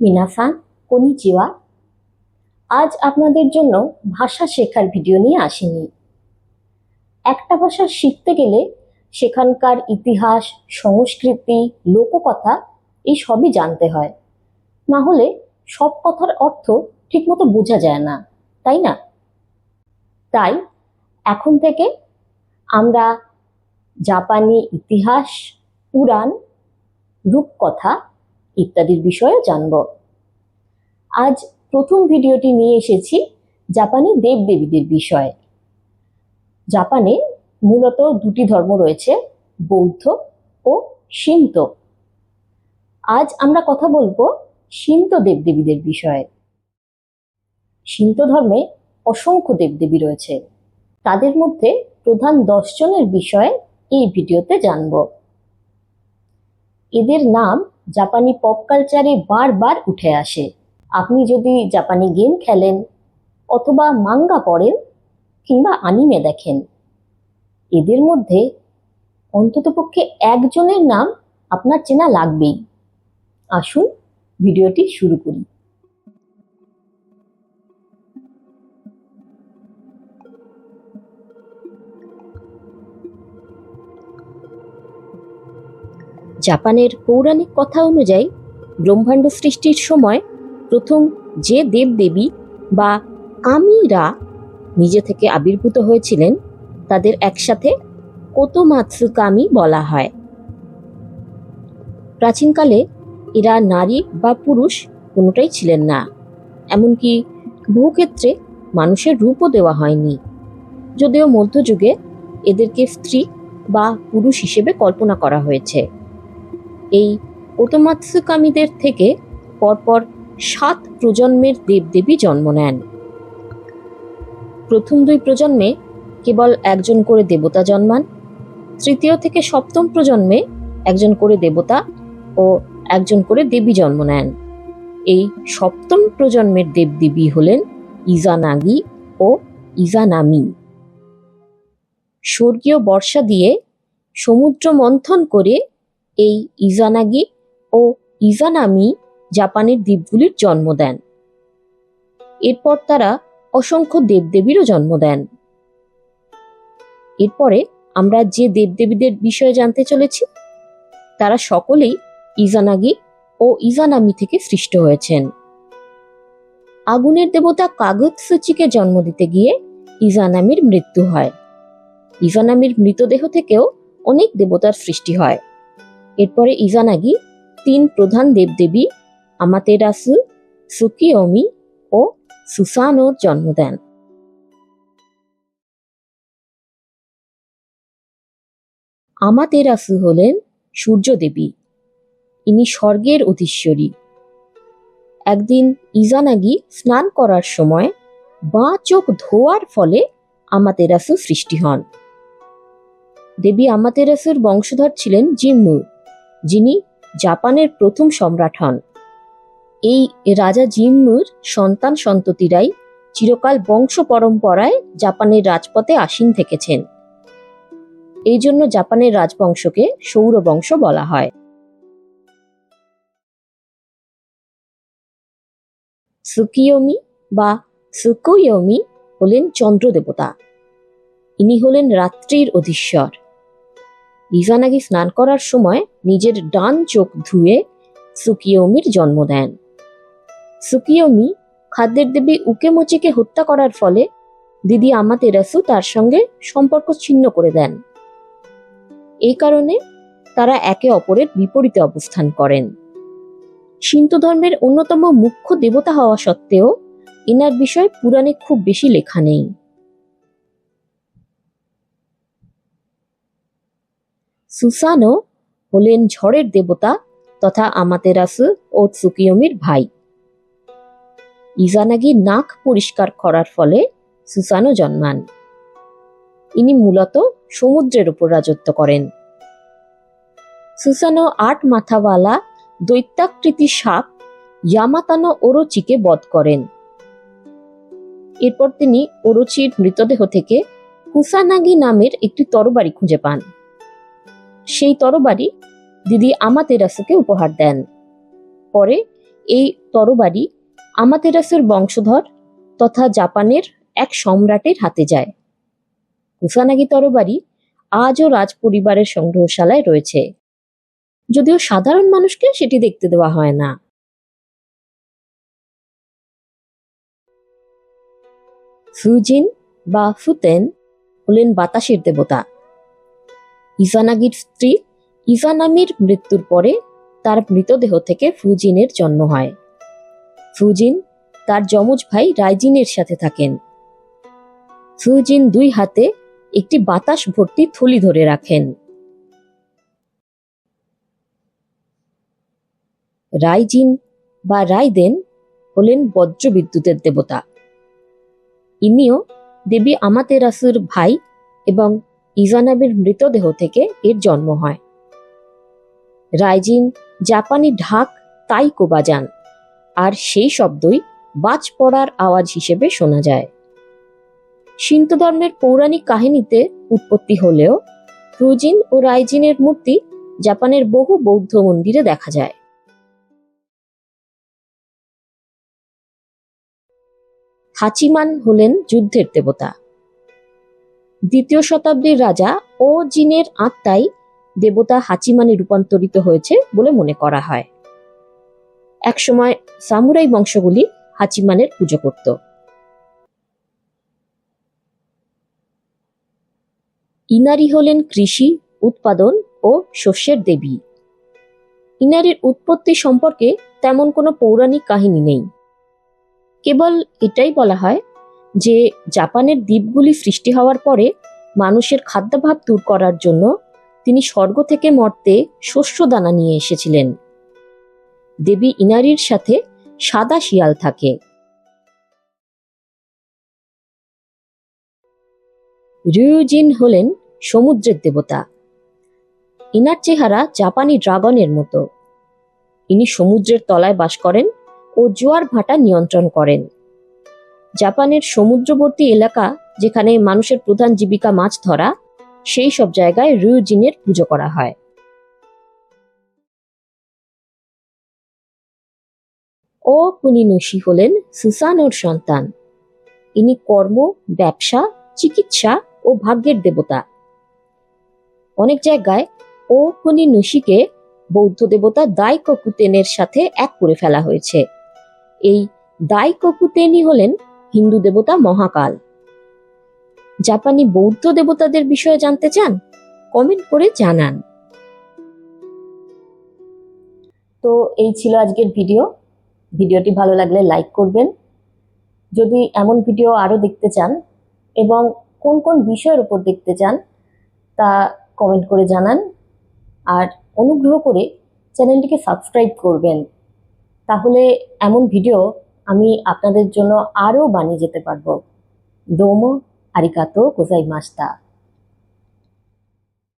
মিনাসান কনিচিওয়া। আজ আপনাদের জন্য ভাষা শেখার ভিডিও নিয়ে আসিনি। একটা ভাষা শিখতে গেলে সেখানকার ইতিহাস, সংস্কৃতি, লোককথা এই সবই জানতে হয়। না হলে সব কথার অর্থ ঠিকমতো বোঝা যায় না, তাই না? তাই এখন থেকে আমরা জাপানি ইতিহাস, পুরাণ, রূপকথা ইত্যাদির বিষয়ে জানব। আজ প্রথম ভিডিওটি নিয়ে এসেছি জাপানি দেবদেবীদের বিষয়ে। জাপানে মূলত দুটি ধর্ম রয়েছে, বৌদ্ধ ও শিন্তো। আজ আমরা কথা বলবো শিন্তো দেবদেবীদের বিষয়ে। শিন্তো ধর্মে অসংখ্য দেবদেবী রয়েছে। তাদের মধ্যে প্রধান 10 জনের বিষয়ে এই ভিডিওতে জানব। এদের নাম জাপানি পপ কালচারে বারবার উঠে আসে। আপনি যদি জাপানি গেম খেলেন অথবা মাঙ্গা পড়েন কিংবা আনিমে দেখেন, এদের মধ্যে অন্ততপক্ষে একজনের নাম আপনার চেনা লাগবেই। আসুন ভিডিওটি শুরু করি। জাপানের পৌরাণিক কথা অনুযায়ী ব্রহ্মাণ্ড সৃষ্টির সময় প্রথম যে দেবদেবী বা কামিরা নিজে থেকে আবির্ভূত হয়েছিলেন তাদের একসাথে কোতোমাৎসু কামি বলা হয়। প্রাচীনকালে এরা নারী বা পুরুষ কোনোটাই ছিলেন না, এমনকি বহু ক্ষেত্রে মানুষের রূপও দেওয়া হয়নি। যদিও মধ্যযুগে এদেরকে স্ত্রী বা পুরুষ হিসেবে কল্পনা করা হয়েছে। এই কোতোমাৎসু কামিদের থেকে পরপর 7 প্রজন্মের দেবদেবী জন্ম নেন। প্রথম 2 প্রজন্মে কেবল একজন করে দেবতা জন্মান। তৃতীয় থেকে 7ম প্রজন্মে একজন করে দেবতা ও একজন করে দেবী জন্ম নেন। এই 7ম প্রজন্মের দেবদেবী হলেন ইজানাগি ও ইজানামি। স্বর্গীয় বর্ষা দিয়ে সমুদ্র মন্থন করে এই ইজানাগি ও ইজানামি জাপানের দ্বীপগুলির জন্ম দেন। এরপর তারা অসংখ্য দেবদেবীরও জন্ম দেন। এরপরে আমরা যে দেবদেবীদের বিষয়ে জানতে চলেছি তারা সকলেই ইজানাগি ও ইজানামি থেকে সৃষ্ট হয়েছেন। আগুনের দেবতা কাগুতসুচিকে জন্ম দিতে গিয়ে ইজানামির মৃত্যু হয়। ইজানামির মৃতদেহ থেকেও অনেক দেবতার সৃষ্টি হয়। এরপরে ইজানাগি 3 প্রধান দেবদেবী আমাতেরাসু, সুকিয়োমি ও সুসানোর জন্ম দেন। আমাতেরাসু হলেন সূর্য দেবী। ইনি স্বর্গের অধীশ্বরী। একদিন ইজানাগি স্নান করার সময় বাঁ চোখ ধোয়ার ফলে আমাতেরাসু সৃষ্টি হন। দেবী আমাতেরাসুর বংশধর ছিলেন জিম্মু, যিনি জাপানের প্রথম সম্রাট হন। এই রাজা জিম্মুর সন্তান সন্ততিরাই চিরকাল বংশ পরম্পরায় জাপানের রাজপথে আসীন থেকেছেন। এই জন্য জাপানের রাজবংশকে সৌর বংশ বলা হয়। সুকিয়োমি বা সুকুয়োমি হলেন চন্দ্র দেবতা। ইনি হলেন রাত্রির অধীশ্বর। ইজানাগি স্নান করার সময় নিজের ডান চোখ ধুয়ে সুকিয়োমির জন্ম দেন। সুকিয়োমি খাদ্যের দেবী উকেমোচিকে হত্যা করার ফলে দিদি আমাতেরাসু তার সঙ্গে সম্পর্ক ছিন্ন করে দেন। এই কারণে তারা একে অপরের বিপরীতে অবস্থান করেন। শিন্তো ধর্মের অন্যতম মুখ্য দেবতা হওয়া সত্ত্বেও এনার বিষয়ে পুরাণে খুব বেশি লেখা নেই। সুসানো হলেন ঝড়ের দেবতা তথা আমাতেরাসু ও সুকিয়োমির ভাই। ইজানাগি নাক পরিষ্কার করার ফলে সুসানো জন্মান। ইনি মূলত সমুদ্রের উপর রাজত্ব করেন। সুসানো 8 মাথাওয়ালা দৈত্যাকৃতি সাপ ইয়ামাতানো ওরোচিকে বধ করেন। এরপর তিনি ওরোচির মৃতদেহ থেকে কুসানাগি নামের একটি তরবারি খুঁজে পান। সেই তরবারি দিদি আমাতেরাসুকে উপহার দেন। পরে এই তরবারি আমাতেরাসুর বংশধর তথা জাপানের এক সম্রাটের হাতে যায়। কুসানাগি তরবারি আজও রাজ পরিবারের সংগ্রহশালায় রয়েছে, যদিও সাধারণ মানুষকে সেটি দেখতে দেওয়া হয় না। ফুজিন বা ফুতেন হলেন বাতাসের দেবতা। ইজানাগির স্ত্রী ইজানামির মৃত্যুর পরে তার মৃতদেহ থেকে ফুজিনের জন্ম হয়। ফুজিন তার যমজ ভাই রাইজিনের সাথে থাকেন। ফুজিন 2 হাতে একটি বাতাস ভর্তি থলি ধরে রাখেন। রাইজিন বা রাইদেন হলেন বজ্রবিদ্যুতের দেবতা। ইনিও দেবী আমাতেরাসুর ভাই এবং ইজানাবের মৃতদেহ থেকে এর জন্ম হয়। রাইজিন জাপানি ঢাক তাইকো বাজান, আর সেই শব্দই বাজ পড়ার আওয়াজ হিসেবে শোনা যায়। শিন্তো ধর্মের পৌরাণিক কাহিনীতে উৎপত্তি হলেও ফুজিন ও রাইজিনের মূর্তি জাপানের বহু বৌদ্ধ মন্দিরে দেখা যায়। হাচিমান হলেন যুদ্ধের দেবতা। 2য় শতাব্দীর রাজা ও জিনের আত্মাই দেবতা হাচিমানে রূপান্তরিত হয়েছে বলে মনে করা হয়। একসময় সামুরাই বংশগুলি হাচিমানের পুজো করত। ইনারি হলেন কৃষি, উৎপাদন ও শস্যের দেবী। ইনারির উৎপত্তি সম্পর্কে তেমন কোনো পৌরাণিক কাহিনী নেই। কেবল এটাই বলা হয় যে জাপানের দ্বীপগুলি সৃষ্টি হওয়ার পরে মানুষের খাদ্যাভাব দূর করার জন্য তিনি স্বর্গ থেকে মর্তে শস্য দানা নিয়ে এসেছিলেন। দেবী ইনারির সাথে সাদা শিয়াল থাকে। রিউজিন হলেন সমুদ্রের দেবতা। ইনার চেহারা জাপানি ড্রাগনের মতো। ইনি সমুদ্রের তলায় বাস করেন ও জোয়ার ভাটা নিয়ন্ত্রণ করেন। জাপানের সমুদ্রবর্তী এলাকা যেখানে মানুষের প্রধান জীবিকা মাছ ধরা, সেই সব জায়গায় রিউজিনের পুজো করা হয়। ও কুনিনুশি হলেন সুসানোর সন্তান। ইনি কর্ম, ব্যবসা, চিকিৎসা ও ভাগ্যের দেবতা। অনেক জায়গায় ও কুনিনুশিকে বৌদ্ধ দেবতা দাইকোকুতেনের সাথে এক করে ফেলা হয়েছে। এই দাইকোকুতেনই হলেন হিন্দু দেবতা মহাকাল। জাপানি বৌদ্ধ দেবতাদের বিষয়ে জানতে চান? কমেন্ট করে জানান। তো এই ছিল আজকের ভিডিও। ভিডিওটি ভালো লাগলে লাইক করবেন। যদি এমন ভিডিও আরো দেখতে চান এবং কোন কোন বিষয়ের উপর দেখতে চান তা কমেন্ট করে জানান। আর অনুগ্রহ করে চ্যানেলটিকে সাবস্ক্রাইব করবেন, তাহলে এমন ভিডিও আমি আপনাদের জন্য আরো বানিয়ে যেতে পারবো। দোমো আরিগাতো গোজাইমাশিতা।